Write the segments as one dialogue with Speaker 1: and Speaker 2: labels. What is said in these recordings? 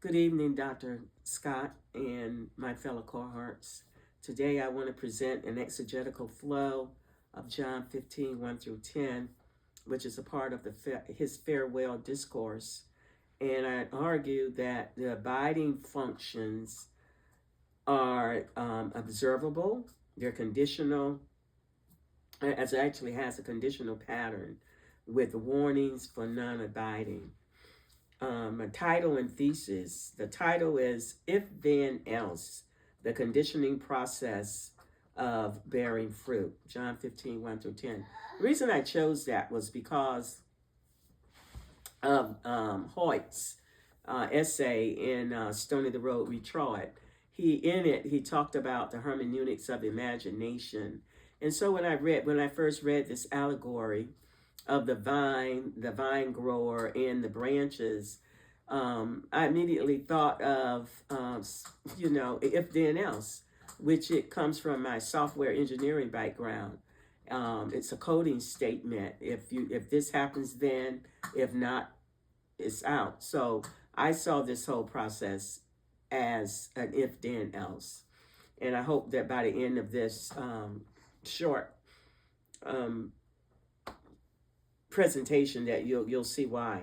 Speaker 1: Good evening, Dr. Scott and my fellow cohorts. Today I want to present an exegetical flow of John 15, 1 through 10, which is a part of his farewell discourse. And I argue that the abiding functions are observable, they're conditional, as it actually has a conditional pattern with warnings for non abiding. A title and thesis. The title is If Then Else, the Conditioning Process of Bearing Fruit, John 15, 1 through 10. The reason I chose that was because of Hoyt's essay in Stony the Road We In it, he talked about the hermeneutics of imagination. And so when I first read this allegory of the vine grower, and the branches, I immediately thought of, if then else, which it comes from my software engineering background. It's a coding statement. If this happens, then if not, it's out. So I saw this whole process as an if then else, and I hope that by the end of this short presentation that you'll see why.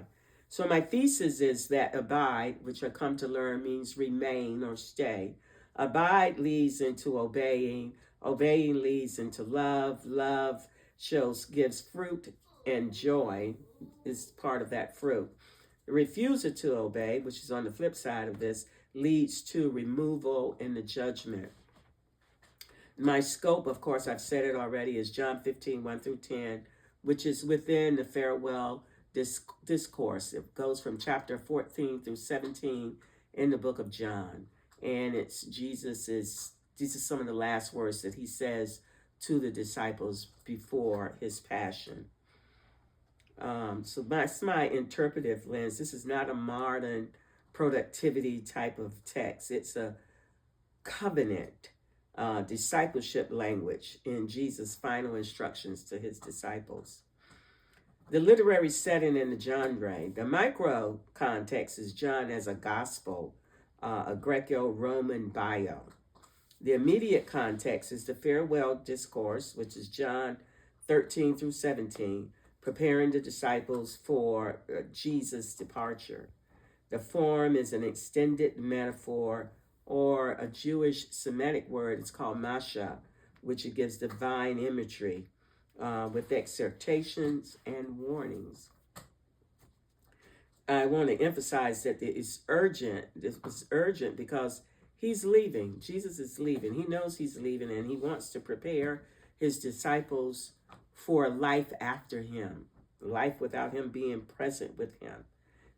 Speaker 1: So my thesis is that abide, which I come to learn means remain or stay. Abide leads into obeying. Obeying leads into love. Love gives fruit, and joy is part of that fruit. The refusal to obey, which is on the flip side of this, leads to removal and the judgment. My scope, of course, I've said it already, is John 15, 1 through 10, which is within the farewell discourse. It goes from chapter 14 through 17 in the book of John. And it's these are some of the last words that he says to the disciples before his passion. So that's my interpretive lens. This is not a modern productivity type of text. It's a covenant discipleship language in Jesus' final instructions to his disciples. The literary setting in the genre. The micro context is John as a gospel, a Greco-Roman bio. The immediate context is the farewell discourse, which is John 13 through 17, preparing the disciples for Jesus' departure. The form is an extended metaphor or a Jewish Semitic word. It's called masha, which it gives divine imagery with exhortations and warnings. I want to emphasize that it's urgent. This was urgent because he's leaving. Jesus is leaving. He knows he's leaving, and he wants to prepare his disciples for life after him, life without him being present with him.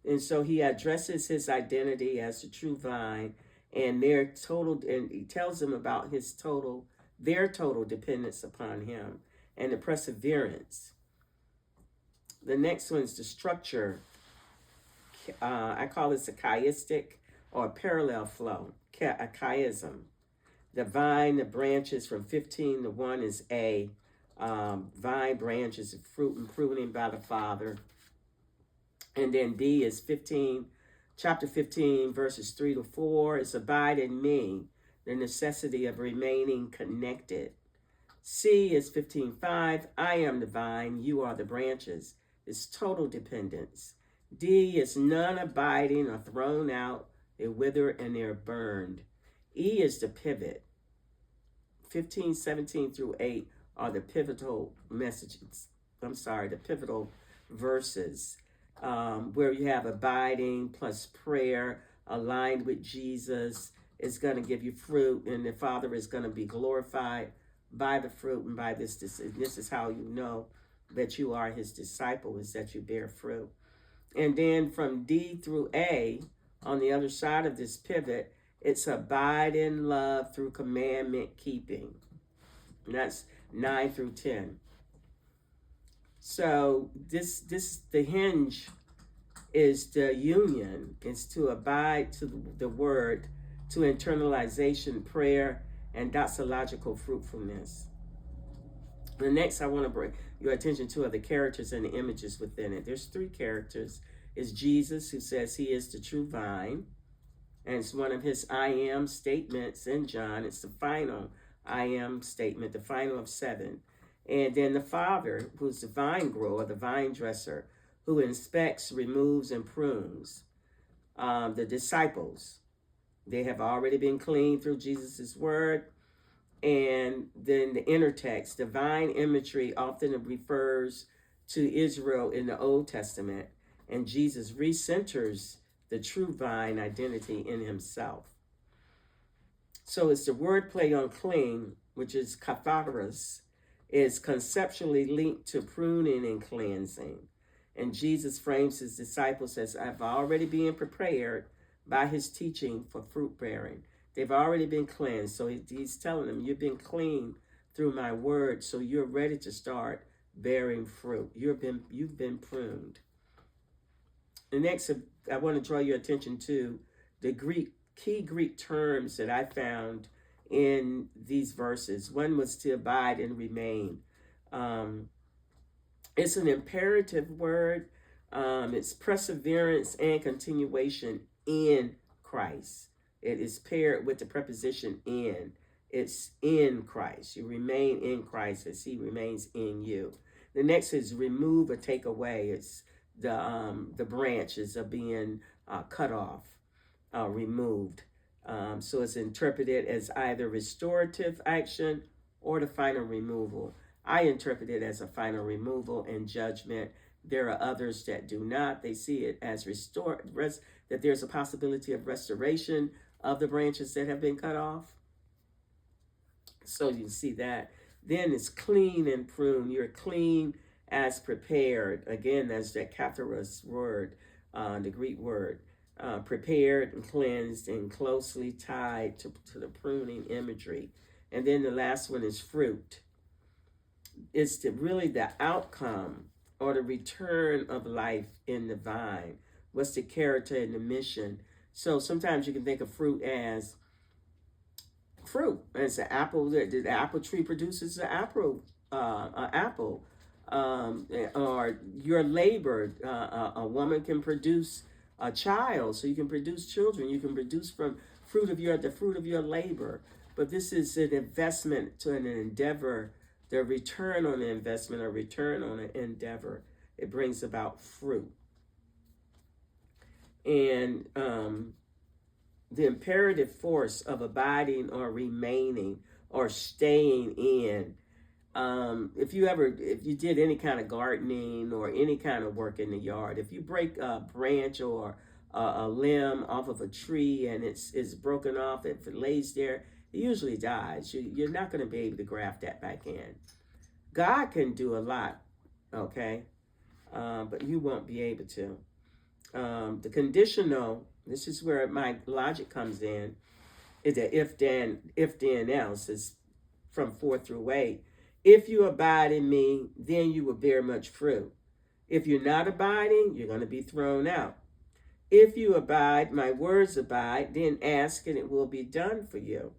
Speaker 1: And so he addresses his identity as the true vine, and and he tells them about their total dependence upon him and the perseverance. The next one is the structure. I call this a chiastic or a parallel flow, a chiasm. The vine, the branches from 15 to 1 is A. Vine branches of fruit and pruning by the Father. And then D is chapter 15, verses 3 to 4 is abide in me, the necessity of remaining connected. C is 15:5, I am the vine, you are the branches. It's total dependence. D is none abiding or thrown out, they wither and they're burned. E is the pivot. 15, 17 through 8 are the pivotal the pivotal verses. Where you have abiding plus prayer aligned with Jesus is going to give you fruit, and the Father is going to be glorified by the fruit and by this. This is how you know that you are his disciple, is that you bear fruit. And then from D through A, on the other side of this pivot, it's abide in love through commandment keeping. And that's 9 through 10. So the hinge is the union. It's to abide to the word, to internalization, prayer, and doxological fruitfulness. The next I want to bring your attention to are the characters and the images within it. There's 3 characters. It's Jesus, who says he is the true vine. And it's one of his I am statements in John. It's the final I am statement, the final of 7. And then the Father, who's the vine grower, the vine dresser, who inspects, removes, and prunes. The disciples, they have already been cleaned through Jesus' word. And then the intertext, divine imagery often refers to Israel in the Old Testament, and Jesus recenters the true vine identity in himself. So it's the wordplay on clean, which is katharos, is conceptually linked to pruning and cleansing. And Jesus frames his disciples as I've already been prepared by his teaching for fruit bearing. They've already been cleansed. So he's telling them, you've been cleaned through my word, so you're ready to start bearing fruit. You've been pruned. The next, I want to draw your attention to the key Greek terms that I found in these verses. One was to abide and remain. It's an imperative word. It's perseverance and continuation in Christ. It is paired with the preposition in. It's in Christ. You remain in Christ as he remains in you. The next is remove or take away. It's the branches are being cut off, removed. So it's interpreted as either restorative action or the final removal. I interpret it as a final removal and judgment. There are others that do not. They see it as that there's a possibility of restoration of the branches that have been cut off. So you see that. Then it's clean and prune. You're clean as prepared. Again, that's that katharos word, the Greek word. Prepared and cleansed and closely tied to the pruning imagery. And then the last one is fruit. It's really the outcome or the return of life in the vine. What's the character and the mission? So sometimes you can think of fruit as fruit. It's an apple. The apple tree produces an apple. Or your labor. A woman can produce a child, so you can produce children. You can produce from the fruit of your labor. But this is an investment to an endeavor. The return on the investment or return on an endeavor. It brings about fruit. And the imperative force of abiding or remaining or staying in. If you did any kind of gardening or any kind of work in the yard, if you break a branch or a limb off of a tree and it's broken off, if it lays there, it usually dies. You're not going to be able to graft that back in. God can do a lot, okay? But you won't be able to. The conditional, this is where my logic comes in, is that if then else is from 4 through 8. If you abide in me, then you will bear much fruit. If you're not abiding, you're going to be thrown out. If you abide, my words abide, then ask and it will be done for you.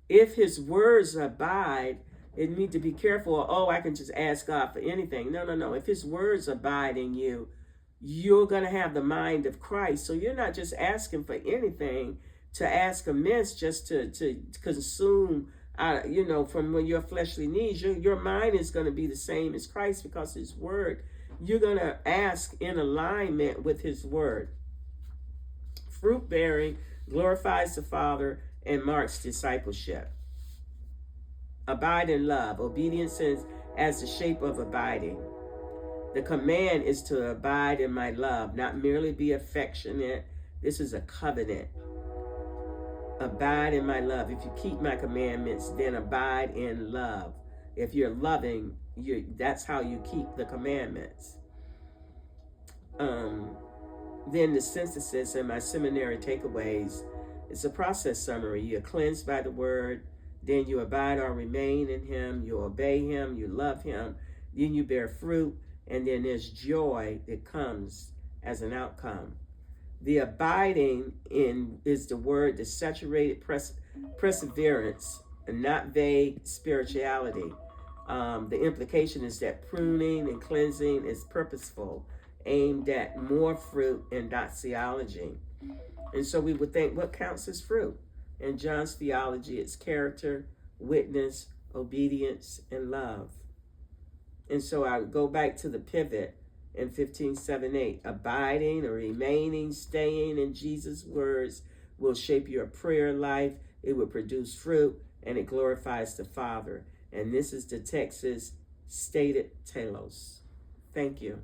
Speaker 1: If his words abide, it need to be careful. Oh, I can just ask God for anything. No. If his words abide in you, you're going to have the mind of Christ. So you're not just asking for anything to ask amiss, just to consume, from your fleshly needs. Your mind is going to be the same as Christ because his word, you're going to ask in alignment with his word. Fruit bearing glorifies the Father and marks discipleship. Abide in love. Obedience is as the shape of abiding. The command is to abide in my love, not merely be affectionate. This is a covenant. Abide in my love. If you keep my commandments, then abide in love. If you're loving, that's how you keep the commandments. Then the synthesis and my seminary takeaways, it's a process summary. You're cleansed by the word, then you abide or remain in him, you obey him, you love him, then you bear fruit, and then there's joy that comes as an outcome. The abiding in is the word, the saturated perseverance, and not vague spirituality. The implication is that pruning and cleansing is purposeful. aimed at more fruit and doxology. And so we would think, what counts as fruit? In John's theology, it's character, witness, obedience, and love. And so I would go back to the pivot in 15:7-8. Abiding or remaining, staying in Jesus' words will shape your prayer life. It will produce fruit, and it glorifies the Father. And this is the Texas stated telos. Thank you.